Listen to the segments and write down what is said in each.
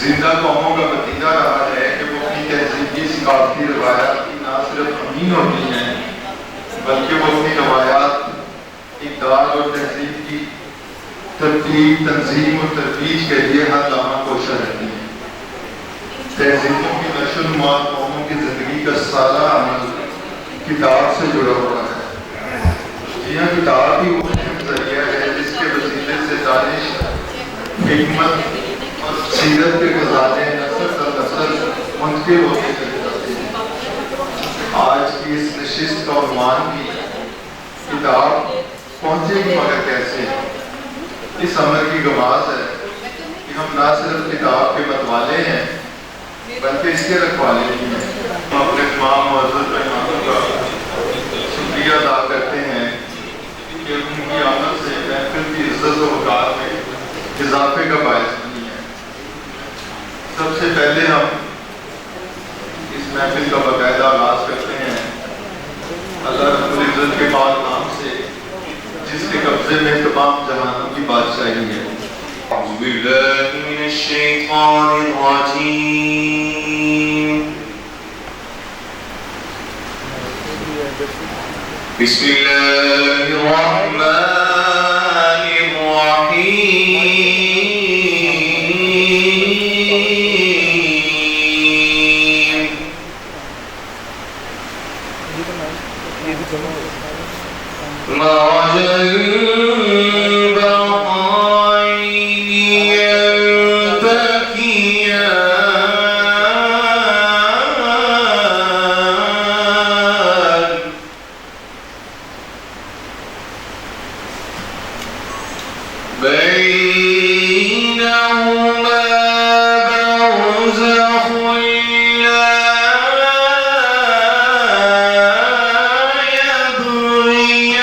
زندہ قوموں کا نتیجہ رہا ہے کہ وہ اپنی تہذیبی ثقافتی روایات کی نہ صرف امین ہوتی ہیں بلکہ وہ اپنی روایات اقدار اور تہذیب کی ترتیب تنظیم اور ترویج کے لیے ہر لمحہ کوشاں رہتی ہیں۔ تہذیبوں کی نشو و نما قوموں کی زندگی کا سارا عمل کتاب سے جڑا ہوا ہے۔ جی ہاں، کتاب ہی وہ ذریعہ ہے جس کے وسیلے سے دانش، حکمت اور سیرت کے خزانے نسل در نسل منتقل ہوتے چلے جاتے ہیں۔ آج کی اس نشست کا عنوان بھی کتاب پہنچے گی مگر کیسے، اس عمر کی گواز ہے کہ ہم نہ صرف کتاب کے متوالے ہیں بلکہ اس کے رکھوالے بھی ہیں۔ ہم اپنے تمام معزز مہمانوں کا شکریہ ادا کرتے ہیں کہ ان کی آمد سے محفل کی عزت و وقار میں اضافے کا باعث بنی ہے۔ سب سے پہلے ہم اس محفل کا باقاعدہ آغاز کرتے ہیں اللہ رب العزت کے پاک نام سے جس کے قبضے میں تمام جہانوں کی بادشاہی ہے۔ اعوذ باللہ من الشیطان الرجیم، بسم اللہ الرحمن الرحیم۔ مرج البحرين يلتقيان بينهما برزخ لا يبغيان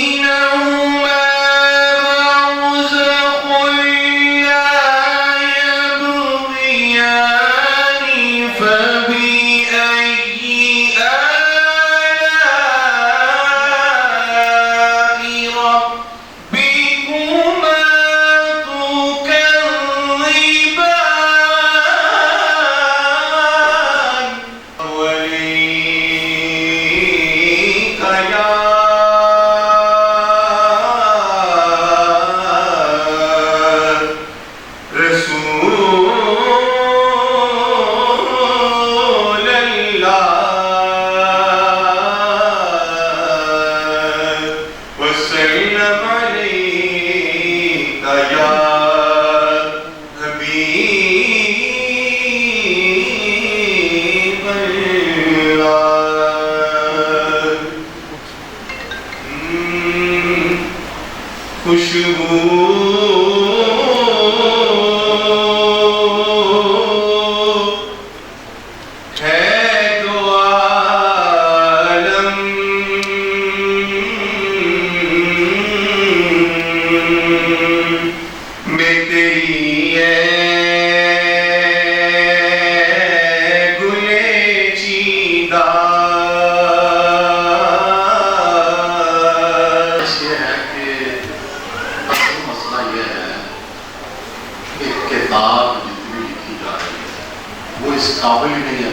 بينهما برزخ لا يبغيان فبأي آلاء ربكما تكذبان وليك يا رسول الله وسلم عليك يا حبيب الله۔ خوشبو ہے تو عالم میں تیری ہے گلے چیدہ۔ یہ ہے کہ اصل مسئلہ یہ ہے کہ کتاب جتنی لکھی جا رہی ہے وہ اس قابل ہی نہیں ہے۔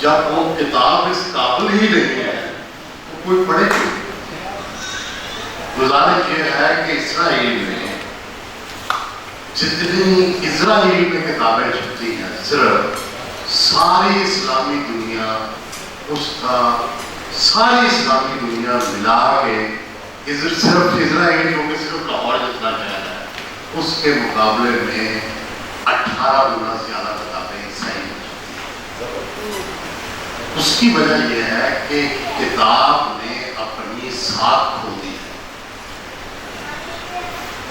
جب وہ کتاب اس قابل ہی نہیں ہے تو کوئی پڑھے گی؟ گزارش یہ ہے کہ اسرائیل میں جتنی اسرائیل میں کتابیں چھپتی ہیں صرف ساری اسلامی دنیا اس کا ساری اسلامی دنیا ملا کے صرف اسرائیل جو کہ صرف لاہور جتنا شہر ہے اس کے مقابلے میں 18 گنا زیادہ کتابیں اسرائیل میں چھپتی ہیں۔ اس کی وجہ یہ ہے کہ کتاب نے اپنی ساکھ کھو دی ہے۔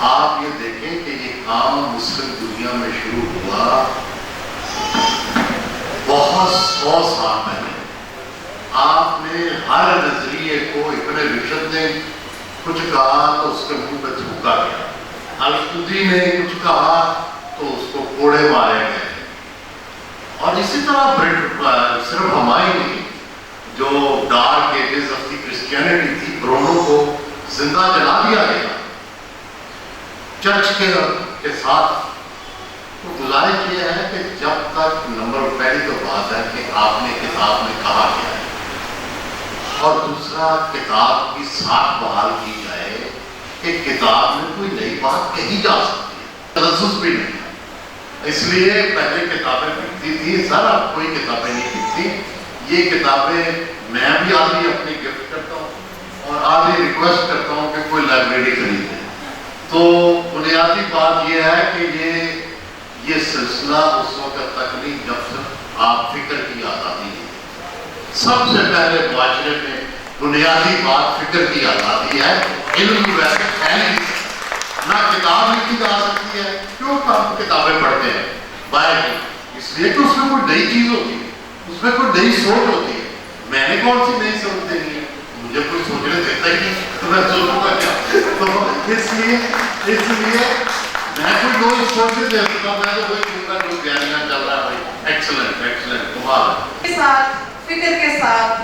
آپ یہ دیکھیں کہ یہ کام مسلم دنیا میں شروع ہوا بہت 100 سال پہلے۔ آپ نے ہر نظریے کو ابن رشد نے کچھ کہا تو اس کے منہ پہ تھوکا گیا، القدی نے کچھ کہا تو اس کو کوڑے مارے گئے، اور اسی طرح صرف ہماری نہیں، جو dark ages of the Christianity تھی برونو کو زندہ جلا دیا گیا چرچ کے ساتھ۔ تو گزارش یہ ہے کہ جب تک نمبر پہلی تو بات ہے کہ آپ نے کتاب میں کہا کیا ہے، اور دوسرا کتاب کی ساکھ بحال کی جائے کہ کتاب میں کوئی نئی بات کہی جا سکتی ہے، تجسس بھی نہیں ہے۔ اس لیے پہلے کتابیں بکتی تھی، سر اب کوئی کتابیں نہیں بکتی۔ یہ کتابیں میں بھی آدھی اپنی گفٹ کرتا ہوں اور آدھی ریکویسٹ کرتا ہوں کہ کوئی لائبریری خریدے۔ تو بنیادی بات یہ ہے کہ یہ سلسلہ اس وقت تک نہیں جب تک آپ فکر کی آزادی ہے۔ سب سے پہلے معاشرے میں بنیادی بات فکر کی آزادی ہے۔ علم ویسے ہے نہیں، نہ کتاب لکھی جا سکتی ہے، کیوں ہم کتابیں پڑھتے ہیں باہر کی، اس لیے کہ اس میں کوئی نئی چیز ہوتی ہے، اس میں کوئی نئی سوچ ہوتی ہے۔ میں نے کون سی نئی سوچ دینی ہے؟ مجھے کوئی سوچنے دیتا ہی نہیں تو میں سوچوں گا کیا؟ تو اس لیے میں کوئی نئی سوچ نہیں دے سکتا، میں تو وہی کہوں گا جو بیانیہ چل رہا ہے بھائی ایکسلنٹ کمال ہے۔ کے ساتھ فکر کے ساتھ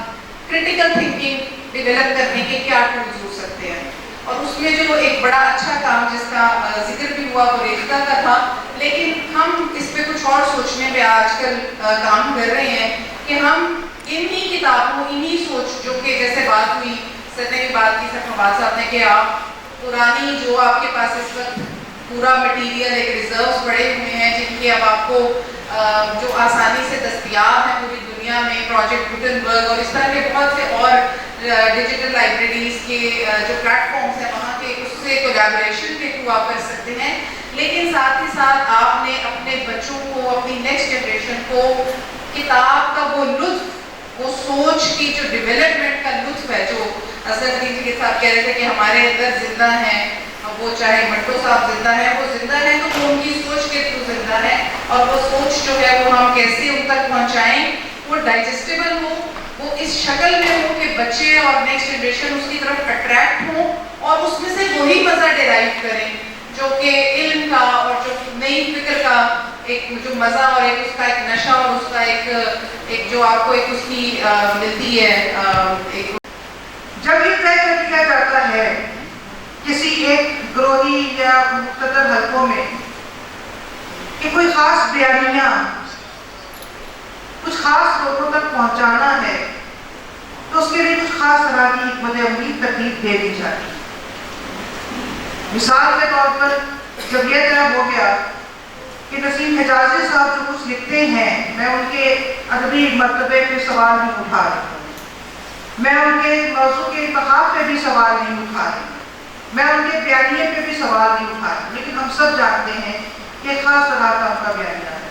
کرٹیکل تھنکنگ ڈیولپ کرنے کے کیا ٹولز ہو سکتے ہیں، اور اس میں جو ایک بڑا اچھا کام جس کا ذکر بھی ہوا وہ ریختہ کا تھا، لیکن ہم اس پہ کچھ اور سوچنے پہ آج کل کام کر رہے ہیں کہ ہم انہی کتابوں انہی سوچ جو کہ جیسے بات ہوئی سر نے بھی بات کی، سر فواد صاحب نے، کہ آپ پرانی جو آپ کے پاس اس وقت پورا مٹیریل ایک ریزروز پڑے ہوئے ہیں جن کے اب آپ کو جو آسانی سے دستیاب ہیں پوری دنیا میں، پروجیکٹ گوٹنبرگ اور اس طرح کے بہت سے اور ڈیجیٹل لائبریریز کے جو پلیٹ فارمز ہیں وہاں کے، اس سے کولیبریشن کے تھرو آپ کر سکتے ہیں، لیکن ساتھ ہی ساتھ آپ نے اپنے بچوں کو، اپنی نیکسٹ جنریشن کو کتاب کا وہ لطف، وہ سوچ کی جو ڈیولپمنٹ کا لطف ہے جو اصغر الدین جی کے صاحب کہہ رہے تھے کہ ہمارے اندر زندہ ہیں، وہ چاہے منٹو صاحب زندہ ہیں، وہ زندہ ہیں تو وہ ان کی سوچ کے تھرو زندہ ہے، اور وہ سوچ جو ہے وہ ہم کیسے ان تک پہنچائیں، وہ ڈائجسٹیبل ہو، وہ اس شکل میں ہو کہ بچے اور نیکسٹ جنریشن اس کی طرف اٹریکٹ ہوں اور اس میں سے وہی مزہ ڈیرائیو کریں جو کہ علم کا اور جو نئی فکر کا ایک جو مزہ اور ایک اس کا ایک نشہ اور اس کا ایک جو آپ کو ایک اس کی ملتی ہے۔ جب یہ طے کر دیا جاتا ہے کسی ایک گروہی یا مقتدر حلقوں میں کہ کوئی خاص بیانیہ کچھ خاص لوگوں تک پہنچانا ہے، تو اس کے لیے کچھ خاص طرح کی حکمت عملی ترتیب دے دی جاتی ہے۔ مثال کے طور پر جب یہ طے ہو گیا کہ نسیم حجازی صاحب جو کچھ لکھتے ہیں، میں ان کے ادبی مرتبے پہ سوال نہیں اٹھا رہی، میں ان کے موضوع کے انتخاب پہ بھی سوال نہیں اٹھا رہی، میں ان کے بیانیے پہ بھی سوال نہیں اٹھا رہی، لیکن ہم سب جانتے ہیں کہ خاص طرح کا ان کا بیانیہ ہے۔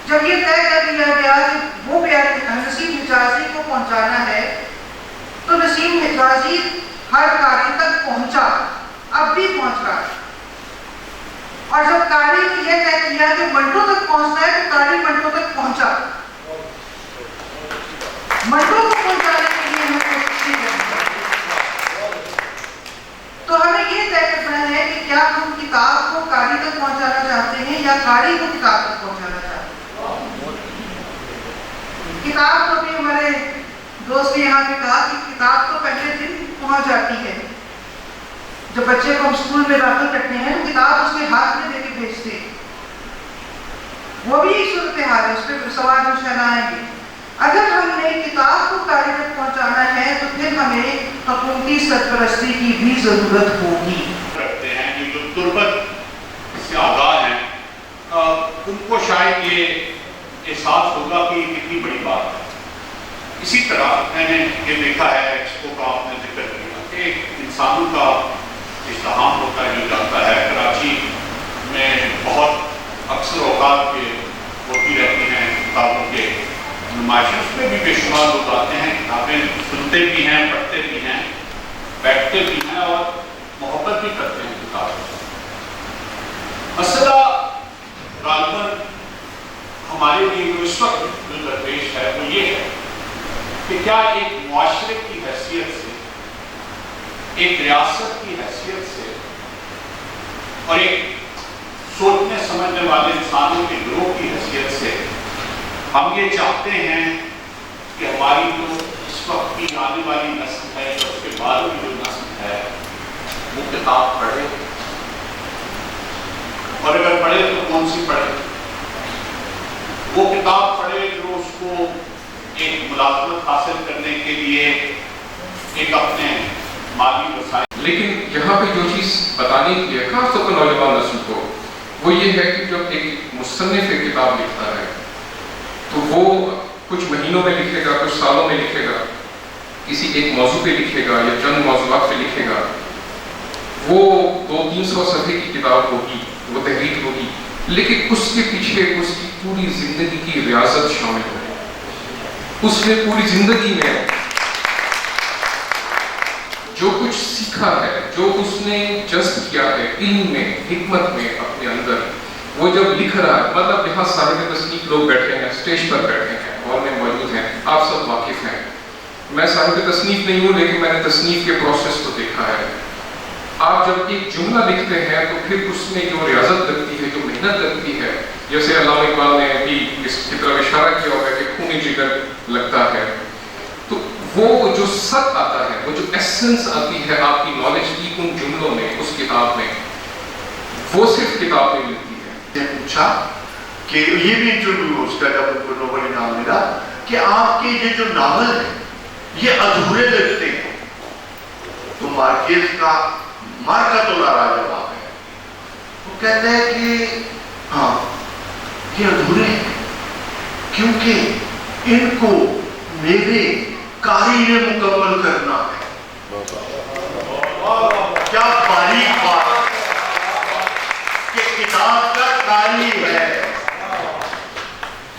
جب یہ طے کر لیا گیا کہ وہ بیانیہ نسیم حجازی کو پہنچانا ہے، تو نسیم حجازی ہر قاری تک پہنچا، اب بھی پہنچ رہا ہے، اور جب قاری نے یہ طے کیا کہ منٹو تک پہنچنا ہے تو قاری منٹو تک پہنچا۔ منٹو کو پہنچانے کے لیے ہمیں کوشش نہیں کرنی، تو ہمیں یہ طے کرنا ہے کہ کیا ہم کتاب کو قاری تک پہنچانا چاہتے ہیں یا قاری کو کتاب تک پہنچانا چاہتے ہیں۔ کتاب تو بھی ہمارے دوست نے یہاں پہ کہا کہ کتاب تو پہلے دن پہنچ جاتی ہے، جب بچے کو ہم اسکول میں داخل کرتے ہیں تو کتاب اس کے ہاتھ میں دے کے بھیجتے ہیں، وہ بھی ایک صورتحال ہے، اس پہ سوال انشاءاللہ آئیں گے۔ اگر ہم हुकूमती सरपरस्ती की भी ज़रूरत होगी। रखते हैं कि जो तुर्बत से आगाह हैं उनको शायद ये एहसास होगा कि कितनी बड़ी बात है। इसी तरह मैंने ये देखा है, एक्सपो का आपने जिक्र किया कि इंसानों का इस्तेमाल होता है, जो जाता है कराची में बहुत अक्सर औकात के होती रहती हैं किताबों के नुमाइश, उसमें भी बेशुमार लोग आते हैं, किताबें सुनते भी हैं, पढ़ते भी हैं, बैठते भी हैं और मोहब्बत भी करते हैं किताबों से। मसला गालिबन हमारे लिए जो इस वक्त जो दरपेश है वो ये है कि क्या एक मुआशरे की हैसियत से, एक रियासत की हैसियत से और एक सोचने समझने वाले इंसानों के ग्रोह की हैसियत से हम ये चाहते हैं कि हमारी जो इस वक्त की आने वाली नस्ल है या उसके बाद की जो नस्ल है वो किताब पढ़े, और अगर पढ़े तो कौन सी पढ़े? वो किताब पढ़े जो उसको एक मुलाजमत हासिल करने के लिए एक अपने माली वसाइल। लेकिन यहाँ पे जो चीज़ बताने की है खास तौर पर नौजवान नस्ल को, वो ये है कि जब एक मुसन्निफ एक किताब लिखता है तो वो कुछ महीनों में लिखेगा, कुछ सालों में लिखेगा, किसी एक मौजू पे लिखेगा या चंद मौजूआत पे लिखेगा। वो 200-300 सफ़े की किताब होगी, वो तहरीर होगी, लेकिन उसके पीछे उसकी पूरी जिंदगी की रियासत शामिल है। उसने पूरी जिंदगी में जो कुछ सीखा है, जो उसने जज्ब किया है इल्म में, हिकमत में अपने अंदर, वो जब लिख रहा है, मतलब यहाँ साहिब तस्नीफ लोग बैठे हैं, स्टेज पर बैठे हैं, हॉल में मौजूद हैं, आप सब वाकिफ हैं। मैं साहिब तस्नीफ नहीं हूँ, लेकिन मैंने तस्नीफ के प्रोसेस को देखा है। आप जब एक जुमला लिखते हैं तो फिर उसमें जो रियाजत लगती है, जो मेहनत लगती है, जैसे अल्लामा इकबाल ने भी इसकी तरफ इशारा किया होगा कि खूनी जिगर लगता है, तो वो जो सत आता है, वो जो एसेंस आती है आपकी नॉलेज की उन जुमलों में, उस किताब में, वो सिर्फ किताब में मिलती है। पूछा कि ये भी इंटरव्यू उसका जब उनको नोबेल इनाम मिला कि आपके ये जो नावल है ये अधूरे लगते हैं, तो मार्केज का मार्का तो लारा जवाब है। वो कहते हैं कि हाँ ये अधूरे हैं क्योंकि इनको मेरे कारी ने मुकम्मल करना है। क्या बारीक बात कि किताब का कारी है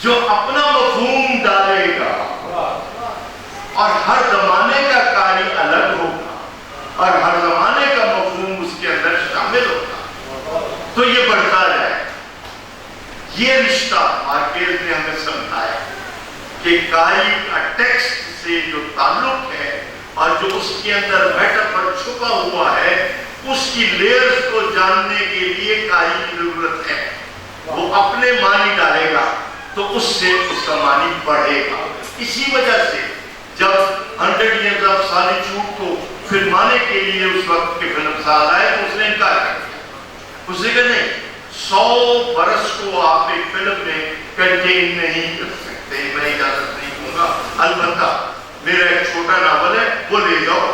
जो अपना मफहूम डालेगा, और हर जमाने का कारी अलग होगा और हर जमाने का मफहूम उसके अंदर शामिल होगा, तो ये बढ़ता जाए। ये रिश्ता मार्केज ने हमें समझाया कि कारी का टेक्स्ट से जो ताल्लुक है और जो उसके अंदर मेटाफर छुपा हुआ है, उसकी लेयर्स को जानने के लिए कारी की जरूरत है। वो अपने मानी डालेगा तो उससे उसका मानी बढ़ेगा। इसी वजह से जब 100 Years of Solitude को फिल्माने के लिए उस वक्त के फिल्मसाज आए तो उसने इनकार कर दिया। उसने कहा नहीं, 100 बरस को आप एक फिल्म में कंटेन नहीं कर सकते, मैं इजाजत नहीं दूंगा। अलबत्ता मेरा एक छोटा नावल है, वो ले जाओ,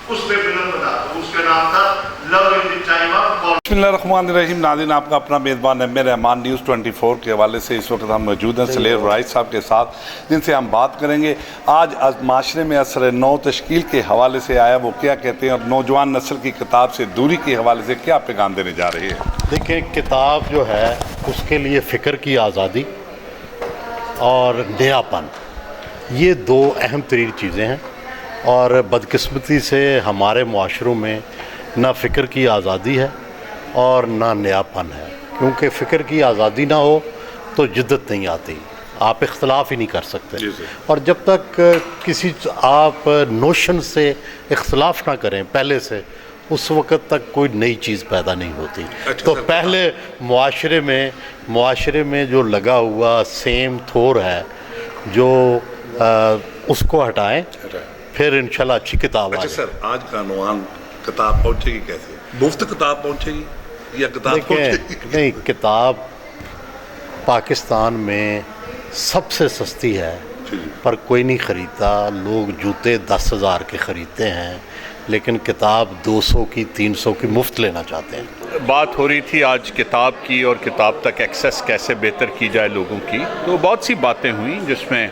उस पे फिल्म बना दो। उसका नाम था love in the time of God. बिस्मिल्लाहिर्रहमानिर्रहीम। नाज़रीन, आपका अपना मेज़बान एम ए रहमान न्यूज़ 24 के हवाले से इस वक्त हम मौजूद हैं सलेर राइस साहब के साथ, जिनसे हम बात करेंगे आज माशरे में असर नौ तश्कील के हवाले से आया, वो क्या कहते हैं, और नौजवान नस्ल की किताब से दूरी के हवाले से क्या पैगाम देने जा रही है। देखिए, किताब जो है उसके लिए फ़िक्र की आज़ादी और नयापन, ये दो अहम तरीन चीज़ें हैं। और बदकिस्मती से हमारे माशरों में ना फ़िक्र की आज़ादी है और ना नयापन है, क्योंकि फ़िक्र की आज़ादी ना हो तो जिद्दत नहीं आती, आप इख्तलाफ ही नहीं कर सकते। और जब तक किसी आप नोशन से इख्तलाफ ना करें पहले से, उस वक़्त तक कोई नई चीज़ पैदा नहीं होती। तो पहले मुआशरे में जो लगा हुआ सेम थोर है जो उसको हटाएं, फिर इंशाल्लाह अच्छी किताब अच्छा सर, आज का अनुमान किताब पहुंचेगी कैसे? मुफ्त किताब पहुंचेगी या किताब पहुंचेगी? नहीं, किताब पाकिस्तान में सबसे सस्ती है पर कोई नहीं ख़रीदता। लोग जूते 10,000 के ख़रीदते हैं, लेकिन किताब 200 की 300 की मुफ्त लेना चाहते हैं। बात हो रही थी आज किताब की और किताब तक एक्सेस कैसे बेहतर की जाए लोगों की, तो बहुत सी बातें हुई जिसमें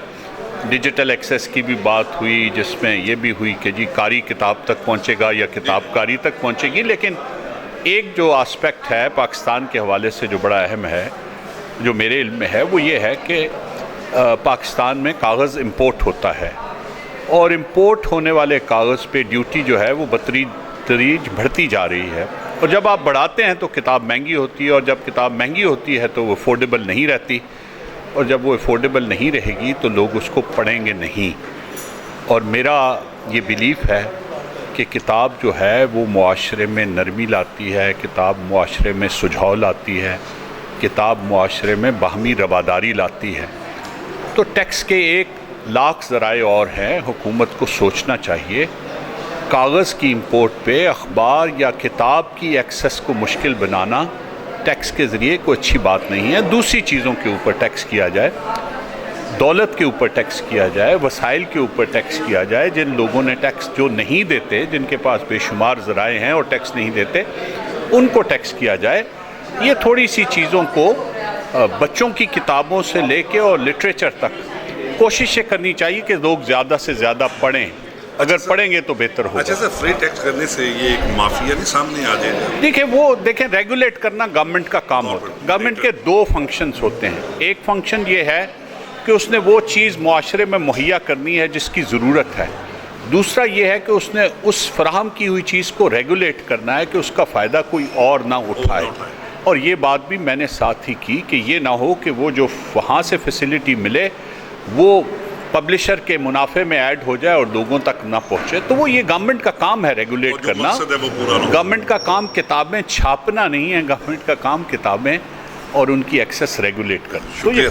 डिजिटल एक्सेस की भी बात हुई, जिसमें ये भी हुई कि जी कारी किताब तक पहुंचेगा या किताब कारी तक पहुंचेगी। लेकिन एक जो आस्पेक्ट है पाकिस्तान के हवाले से जो बड़ा अहम है, जो मेरे इल्म में है, वो ये है कि पाकिस्तान में कागज़ इंपोर्ट होता है और इंपोर्ट होने वाले कागज़ पे ड्यूटी जो है वो बतदरीज बढ़ती जा रही है। और जब आप बढ़ाते हैं तो किताब महंगी होती है, और जब किताब महंगी होती है तो वो अफोर्डेबल नहीं रहती, और जब वो अफोर्डेबल नहीं रहेगी तो लोग उसको पढ़ेंगे नहीं। और मेरा ये बिलीफ है कि किताब जो है वो मुआशरे में नरमी लाती है, किताब मुआशरे में सुझाव लाती है, किताब मुआशरे में बाहमी रवादारी लाती है। तो टैक्स के 1,00,000 ज़राए और हैं, हुकूमत को सोचना चाहिए। कागज़ की इंपोर्ट पे अखबार या किताब की एक्सेस को मुश्किल बनाना टैक्स के ज़रिए कोई अच्छी बात नहीं है। दूसरी चीज़ों के ऊपर टैक्स किया जाए, दौलत के ऊपर टैक्स किया जाए, वसाइल के ऊपर टैक्स किया जाए। जिन लोगों ने टैक्स जो नहीं देते, जिनके पास बेशुमार ज़राए हैं और टैक्स नहीं देते, उनको टैक्स किया जाए। ये थोड़ी सी चीज़ों को बच्चों की किताबों से लेके और लिटरेचर तक कोशिशें करनी चाहिए कि लोग ज़्यादा से ज़्यादा पढ़ें। अगर पढ़ेंगे तो बेहतर होगा। अच्छा सर, फ्री टैक्स करने से ये एक माफिया नहीं सामने आ जाएगा? देखें रेगुलेट करना गवर्नमेंट का काम होता है। गवर्नमेंट के 2 फंक्शंस होते हैं। एक फंक्शन ये है कि उसने वो चीज़ मुआशरे में मुहैया करनी है जिसकी ज़रूरत है। दूसरा ये है कि उसने उस फराहम की हुई चीज़ को रेगुलेट करना है कि उसका फ़ायदा कोई और ना उठाए। और ये बात भी मैंने साथ ही की कि ये ना हो कि वो जो वहाँ से फैसिलिटी मिले वो पब्लिशर के मुनाफे में ऐड हो जाए और लोगों तक ना पहुँचे। तो वो ये गवर्नमेंट का काम है रेगुलेट करना। गवर्नमेंट का काम किताबें छापना नहीं है, गवर्नमेंट का काम किताबें और उनकी एक्सेस रेगुलेट करना। तो ये